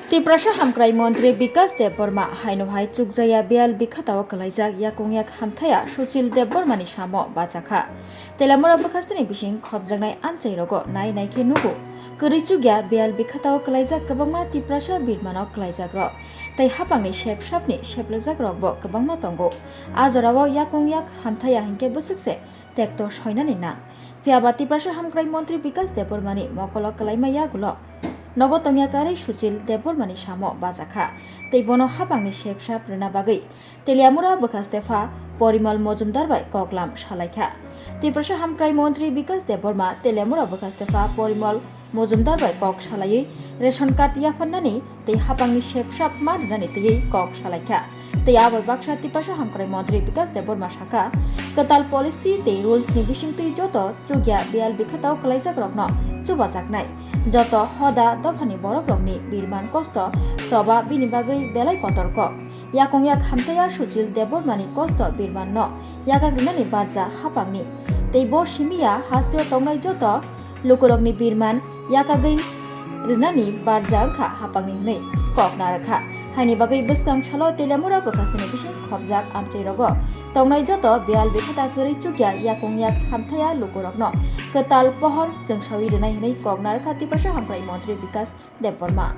Tiprasha Hamkrai Mantri Bikas Deborma Hainohai Chukjaya Bial Bikhatao Kalaijak Yakungyak Hamthaya Suchil Debormani Samo Bachakha Telamura Bakastani Bishing Khobjangnai Amchairogo Nai Naikhe Nugu Kurichugya Bial Bikhatao Kalaijak Kabangma Tiprasha Bidmano Kalaijakro Tai Hapangni Shep Shapni Sheplajak Rogbo Kabangma Tongo Ajorawo Yakungyak Hamthaya Hinke Busukse Tekto Shoinani Na Fiaba Tiprasha Hamkrai Mantri Bikas Debormani Mokolo Kalaima Yagulo Nogotongyakai Suchil Debormani Samo Bachakha Teibono Hapangni Shepshap Rena Bagai Teliamura Bakastefa Porimal Mojumdar by Koklam Shalaikha Tiprasha Hamkrai Mantri Bikas Deborma Teliamura Bakastefa Porimal Mojumdar by Kok Shalai Ration Card Yafanani Te Hapangni Shepshap Madani Te Kok Shalaikha Teyaboy Baksha Tiprasha Hamkrai Mantri Bikas Deborma Shaka Katal Policy Te Rules ni Bishing Te Joto Chugya Bial Bikhatao Kalaijak Rokno Chubajaknai Joto Hoda Dofani Borokrokni Birman Kosto Choba Bini Bagai Belai Kotorko Yakongyak Hamthaya Suchil Debormani Kosto Birman No Yakagrinani Barja Hapangni Teibo Shimiya Hasteo Tongnai Joto Lukurokni Birman Yakagai Rinani Barja Kha Hapangni Nei Koknarakha Haini Bagai Bustang Shalo Telamura Bakastani Bishing Khobjak Amchairogo Tongnai Joto Bial Bikhata Kuri Chukya Yakongyak Hamthaya Lukurokno Katal Pohor Jengsawi Renai Hinai Koknarakha Tiprasha Hamkrai Mantri Bikas Deborma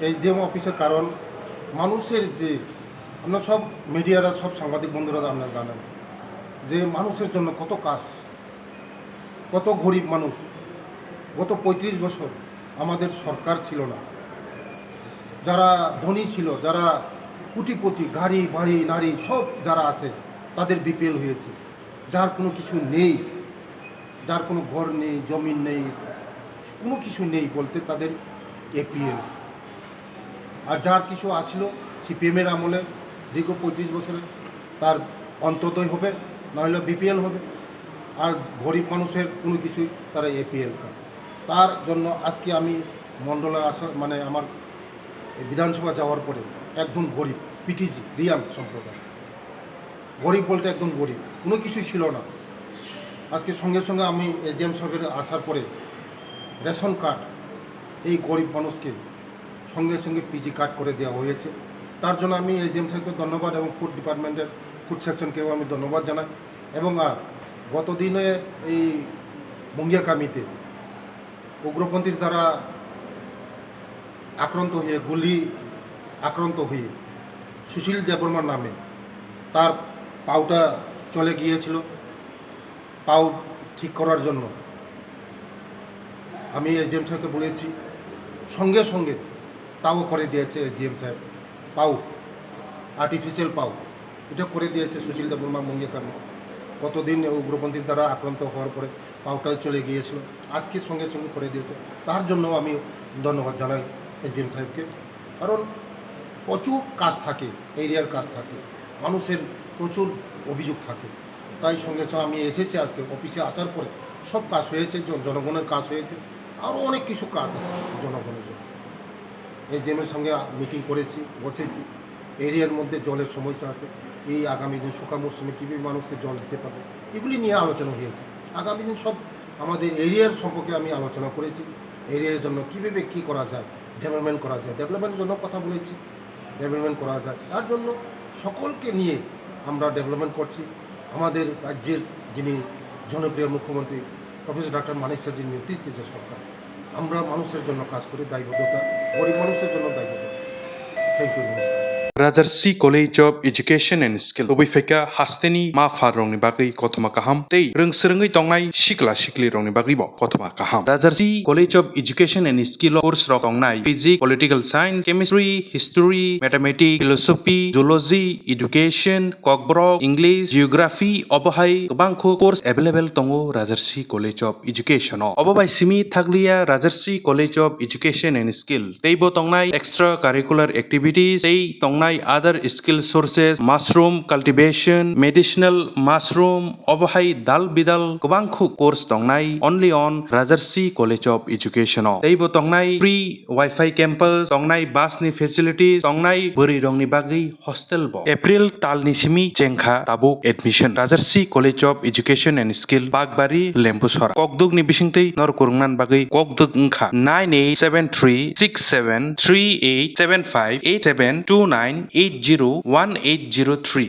SDM অফিসের কারণ মানুষের যে আমরা সব মিডিয়ারা সব সাংবাদিক বন্ধুরা আমরা জানেন যে মানুষের জন্য কত কাজ কত গরিব মানুষ গত ৩৫ বছর আমাদের সরকার ছিল না যারা ধনী ছিল যারা কোটিপতি গাড়ি বাড়ি নারী সব যারা আছে তাদের বিপিএল হয়েছে যার কোনো কিছু নেই যার কোনো ঘর নেই জমি নেই কোনো কিছু নেই বলতে তাদের এপিএল আর যার কিছু আসলো সিপিএমের আমলে দীর্ঘ ৩৫ বছরে তার অন্ততই হবে নাহলে বিপিএল হবে আর গরিব মানুষের কোনো কিছুই তারা এপিএল কার্ড তার জন্য আজকে আমি মণ্ডলে আসা মানে আমার বিধানসভা যাওয়ার পরে একদম গরিব পিটিজি রিয়াং সম্প্রদায় গরিব বলতে একদম গরিব কোনো কিছুই ছিল না আজকে সঙ্গে সঙ্গে আমি এসডিএম সাহেবের আসার পরে রেশন কার্ড এই গরিব মানুষকে সঙ্গে সঙ্গে পিজি কার্ড করে দেওয়া হয়েছে তার জন্য আমি এসডিএম সাহেবকে ধন্যবাদ এবং ফুড ডিপার্টমেন্টের ফুড সেকশনকেও আমি ধন্যবাদ জানাই এবং আর গত দিনে এই মুঙ্গিয়াকামিতে উগ্রপন্থীর দ্বারা আক্রান্ত হয়ে গুলি আক্রান্ত হয়ে সুশীল দেববর্মার নামে তার পাউটা চলে গিয়েছিল পাউ ঠিক করার জন্য আমি এসডিএম সাহেবকে বলেছি সঙ্গে সঙ্গে তাও করে দিয়েছে এসডিএম সাহেব পাউ আর্টিফিশিয়াল পাউ এটা করে দিয়েছে সুশীল দেববর্মা মুঙ্গিয়াকামি কতদিন উগ্রপন্থীর দ্বারা আক্রান্ত হওয়ার পরে পাউটা চলে গিয়েছিল আজকে সঙ্গে সঙ্গে করে দিয়েছে তার জন্য আমি ধন্যবাদ জানাই এসডিএম সাহেবকে কারণ প্রচুর কাজ থাকে এরিয়ার কাজ থাকে মানুষের প্রচুর অভিযোগ থাকে তাই সঙ্গে সঙ্গে আমি এসেছি আজকে অফিসে আসার পরে সব কাজ হয়েছে জনগণের কাজ হয়েছে আরও অনেক কিছু কাজ আছে জনগণের জন্য এসডিএমের সঙ্গে মিটিং করেছি বসেছি এরিয়ার মধ্যে জলের সমস্যা আছে এই আগামী দিন শুকা মরশুমে কীভাবে মানুষকে জল দিতে পারবে এগুলি নিয়ে আলোচনা হয়েছে আগামী দিন সব আমাদের এরিয়ার সম্পর্কে আমি আলোচনা করেছি এরিয়ার জন্য কীভাবে কী করা যায় ডেভেলপমেন্ট করা যায় ডেভেলপমেন্টের জন্য কথা বলেছি ডেভেলপমেন্ট করা যায় তার জন্য সকলকে নিয়ে আমরা ডেভেলপমেন্ট করছি আমাদের রাজ্যের যিনি জনপ্রিয় মুখ্যমন্ত্রী প্রফেসর ডক্টর মানিক সাহাজির নেতৃত্বে যে সরকার আমরা মানুষের জন্য কাজ করি দায়বদ্ধতা গরিব মানুষের জন্য দায়বদ্ধতা থ্যাংক ইউ নমস্কার Rajarsi College of Education and Skill Obifeka Hasteni Ma Farongni Bagai Kotoma Kaham Tei Rungsrengai Tongnai Shikla Shikli Rongni Bagai Bo Kotoma Kaham Rajarsi College of Education and Skill course rok tongnai Physics, Political Science, Chemistry, History, Mathematics, Philosophy, Zoology, Education, Kokborok, English, Geography Obohai Kobangkho course available tongo Rajarsi College of Education Obobai Simi Thaglia Rajarsi College of Education and Skill Teibo Tongnai Extra Curricular Activities Tei Tongnai tongnai other skill sources mushroom cultivation medicinal mushroom obahai dal bidal kubangkhu course tongnai only on Rajarsi College of Education teibo tongnai free wifi campus tongnai bus ni facilities tongnai buri rongni bagi hostel bo April talni simi chengkha tabuk admission Rajarsi College of Education and Skill Bagbari Lembusora kokduk ni bisingtei nor kurungnan bagi kokduk ngkha 98736738758729801803